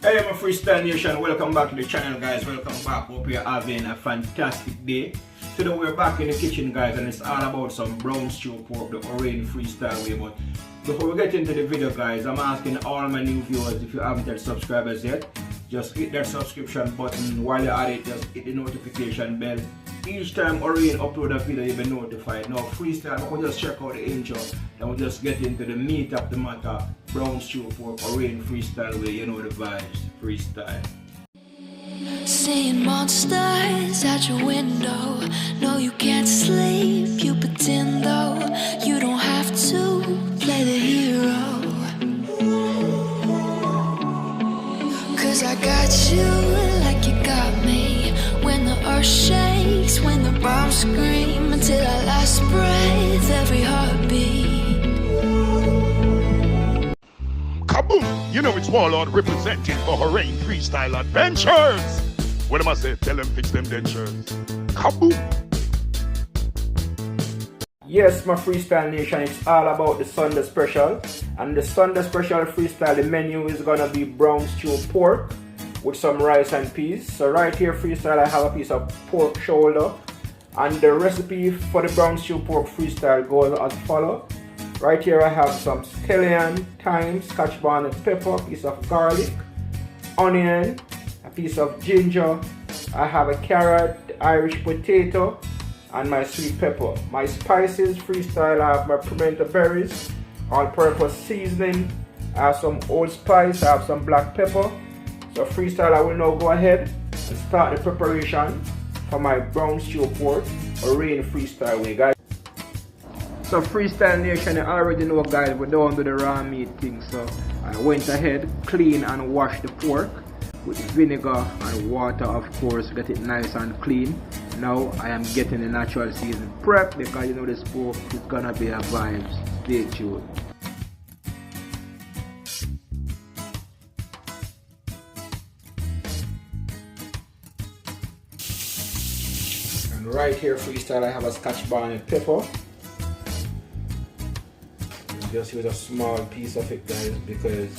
Hey, my Freestyle Nation, welcome back to the channel, guys. Welcome back. Hope you're having a fantastic day. Today we're back in the kitchen, guys, and it's all about some brown stew pork, the Orange freestyle way. But before we get into the video, guys, I'm asking all my new viewers, if you haven't yet subscribers yet, just hit that subscription button. While you're at it, just hit the notification bell. Each time Orange upload a video, you'll be notified. Now freestyle, we'll just check out the intro, and we'll just get into the meat of the matter. Brown stew pork, Orange freestyle way, you know the vibes, freestyle. Seeing monsters out your window. No, you can't sleep, you pretend though. You don't have to play the hero. Cause I got you like you got me. When the earth shakes, when the bombs scream, until our last breath, every heartbeat. Kaboom! You know it's Warlord representing for Orange Freestyle Adventures! What am I say? Tell them fix them dentures. Kaboom! Yes, my Freestyle Nation, it's all about the Sunday special. And the Sunday special freestyle, the menu is gonna be brown stew pork with some rice and peas. So right here, freestyle, I have a piece of pork shoulder. And the recipe for the brown stew pork freestyle goes as follows. Right here I have some scallion, thyme, scotch bonnet pepper, piece of garlic, onion, a piece of ginger. I have a carrot, Irish potato, and my sweet pepper. My spices freestyle, I have my pimento berries, all-purpose seasoning. I have some old spice, I have some black pepper. So freestyle, I will now go ahead and start the preparation for my brown stew pork Orange freestyle way, guys. So Freestyle Nation, you already know, guys, we don't do the raw meat thing. So I went ahead, clean and washed the pork with vinegar and water, of course, get it nice and clean. Now I am getting the natural season prep because you know this pork is gonna be a vibes. Stay tuned. And right here, freestyle, I have a scotch bonnet pepper. Just use a small piece of it, guys, because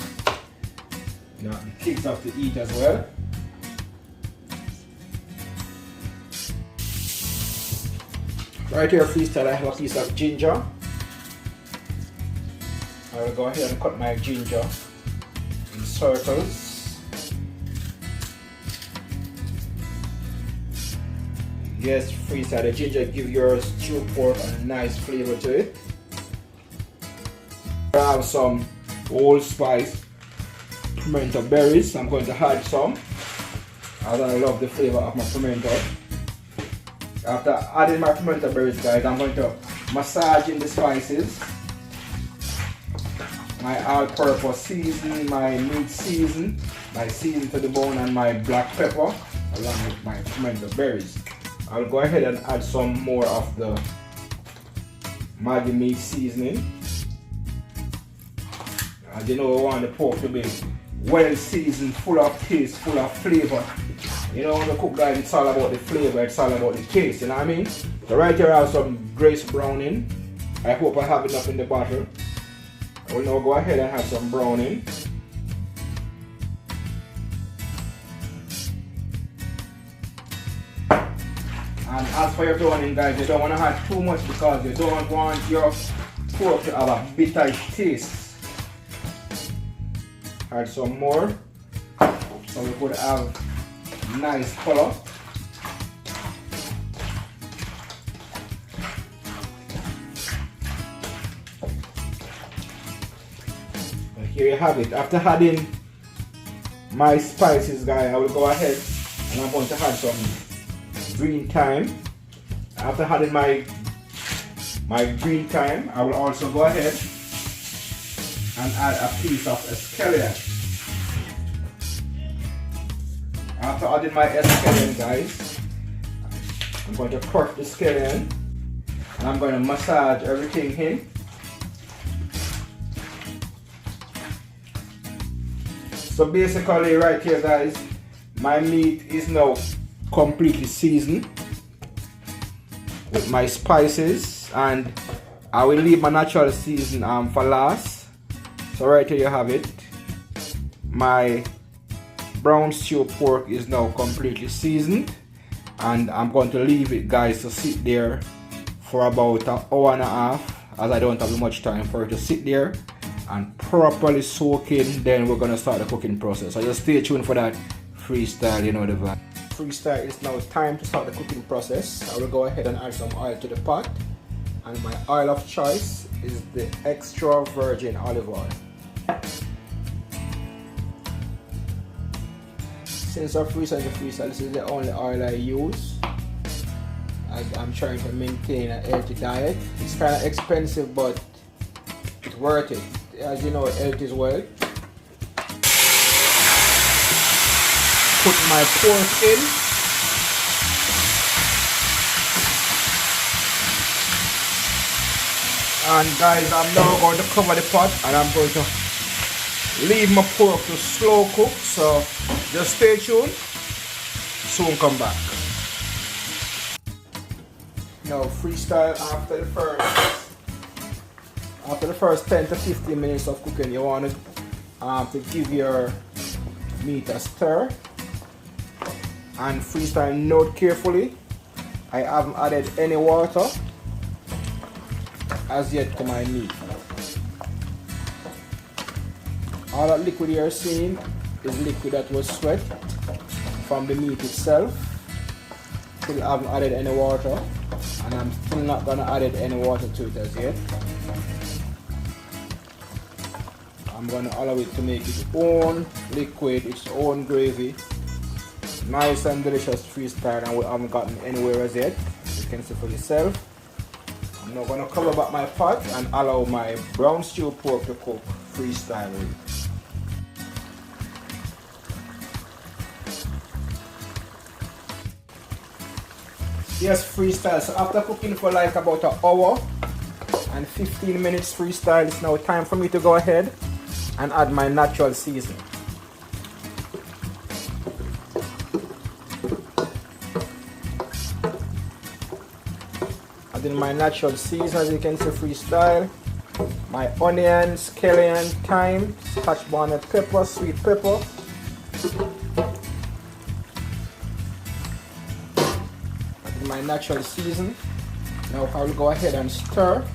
you know, the kids have to eat as well. Right here, freestyle, I have a piece of ginger. I will go ahead and cut my ginger in circles. Yes, freestyle, the ginger give your stew pork a nice flavor to it. I have some old spice, pimento berries. I'm going to add some, as I love the flavor of my pimento. After adding my pimento berries, guys, I'm going to massage in the spices, my all-purpose season, my meat season, my season to the bone, and my black pepper, along with my pimento berries. I'll go ahead and add some more of the Maggi meat seasoning. As you know, we want the pork to be well seasoned, full of taste, full of flavor. You know, when you cook, guys, it's all about the flavor, it's all about the taste, you know what I mean? So right here I have some Grace browning. I hope I have enough in the bottle. I will now go ahead and have some browning. And as for your browning, guys, you don't want to add too much because you don't want your pork to have a bitter taste. Add some more so we could have nice color. And here you have it. After adding my spices, guys, I will go ahead and I'm going to add some green thyme. After adding my green thyme, I will also go ahead and add a piece of scallion. After adding my scallion, guys, I'm going to crush the scallion and I'm going to massage everything in. So basically right here, guys, my meat is now completely seasoned with my spices, and I will leave my natural season for last. So right here you have it, my brown stew pork is now completely seasoned, and I'm going to leave it, guys, to sit there for about an hour and a half, as I don't have much time for it to sit there and properly soak in. Then we're going to start the cooking process. So just stay tuned for that. Freestyle, you know the vibe. Freestyle, it's now time to start the cooking process. I will go ahead and add some oil to the pot, and my oil of choice is the extra virgin olive oil. Since I freestyle the freestyle, this is the only oil I use, as I'm trying to maintain a healthy diet. It's kind of expensive, but it's worth it. As you know, health is wealth. Put my pork in. And guys, I'm now going to cover the pot, and I'm going to leave my pork to slow cook. So just stay tuned. Soon come back. Now freestyle, after the first 10 to 15 minutes of cooking, you want to give your meat a stir. And freestyle, note carefully, I haven't added any water as yet to my meat. All that liquid you're seeing is liquid that was sweat from the meat itself. Still haven't added any water, and I'm still not gonna add any water to it as yet. I'm gonna allow it to make its own liquid, its own gravy. Nice and delicious freestyle, and we haven't gotten anywhere as yet. You can see for yourself. I'm now gonna cover back my pot and allow my brown stew pork to cook freestyle. Yes, freestyle. So after cooking for like about an hour and 15 minutes freestyle, it's now time for me to go ahead and add my natural seasoning. Adding my natural seasoning, as you can see, freestyle. My onion, scallion, thyme, scotch bonnet pepper, sweet pepper. Adding my natural season. Now I will go ahead and stir.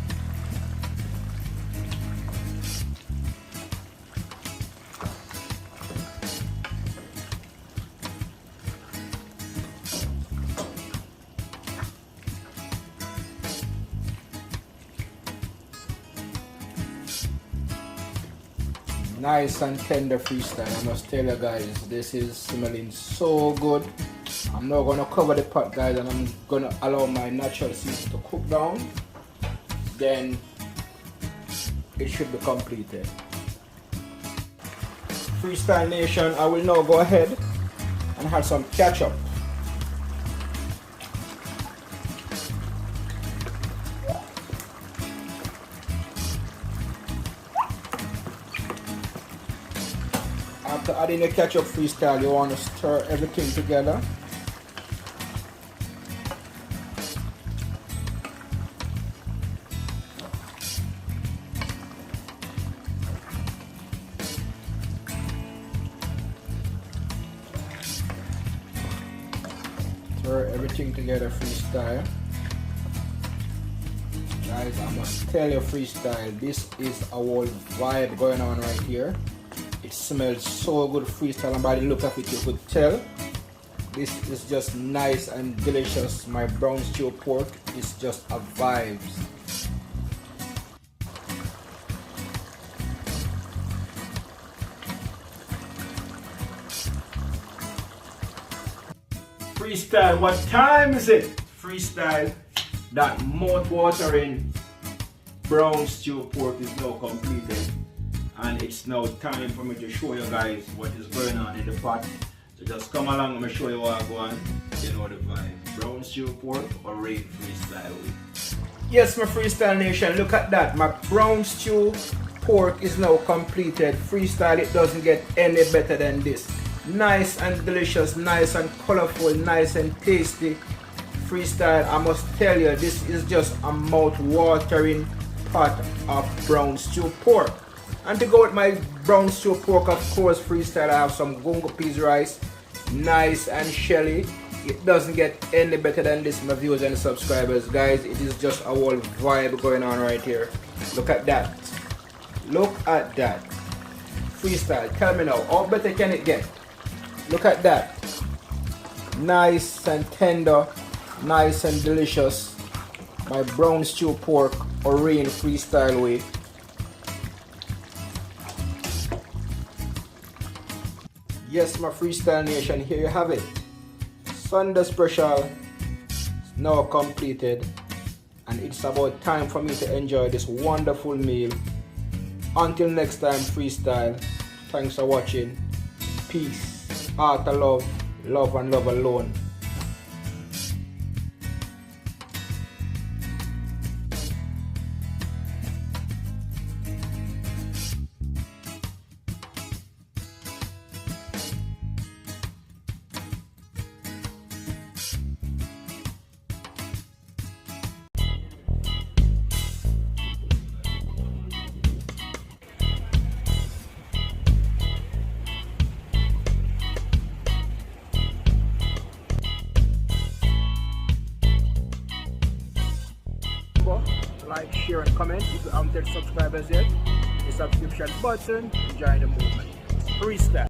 Nice and tender freestyle. I must tell you guys, this is smelling so good. I'm now gonna cover the pot, guys, and I'm gonna allow my natural season to cook down. Then it should be completed. Freestyle Nation, I will now go ahead and have some ketchup. After adding the ketchup, freestyle, you want to stir everything together. Stir everything together, freestyle. Guys, I must tell you, freestyle, this is a whole vibe going on right here. It smells so good, freestyle, and by the look of it you could tell this is just nice and delicious. My brown stew pork is just a vibe. Freestyle, what time is it? Freestyle, that mouth-watering brown stew pork is now completed. And it's now time for me to show you guys what is going on in the pot. So just come along and show you what I go on. You know the vibe. Brown stew pork or rain freestyle. Yes, my Freestyle Nation, look at that. My brown stew pork is now completed. Freestyle, it doesn't get any better than this. Nice and delicious, nice and colorful, nice and tasty. Freestyle, I must tell you, this is just a mouth-watering pot of brown stew pork. And to go with my brown stew pork, of course, freestyle, I have some gungo peas rice, nice and shelly. It doesn't get any better than this, my viewers and subscribers. Guys, it is just a whole vibe going on right here. Look at that. Look at that. Freestyle, tell me now, how better can it get? Look at that. Nice and tender, nice and delicious. My brown stew pork, Orion freestyle way. Yes, my freestyle nation, here you have it. Sunday special is now completed, and it's about time for me to enjoy this wonderful meal. Until next time, freestyle. Thanks for watching. Peace, heart of love, love and love alone. Like, share and comment. If you haven't subscribed yet, the subscription button, join the movement. Freestyle.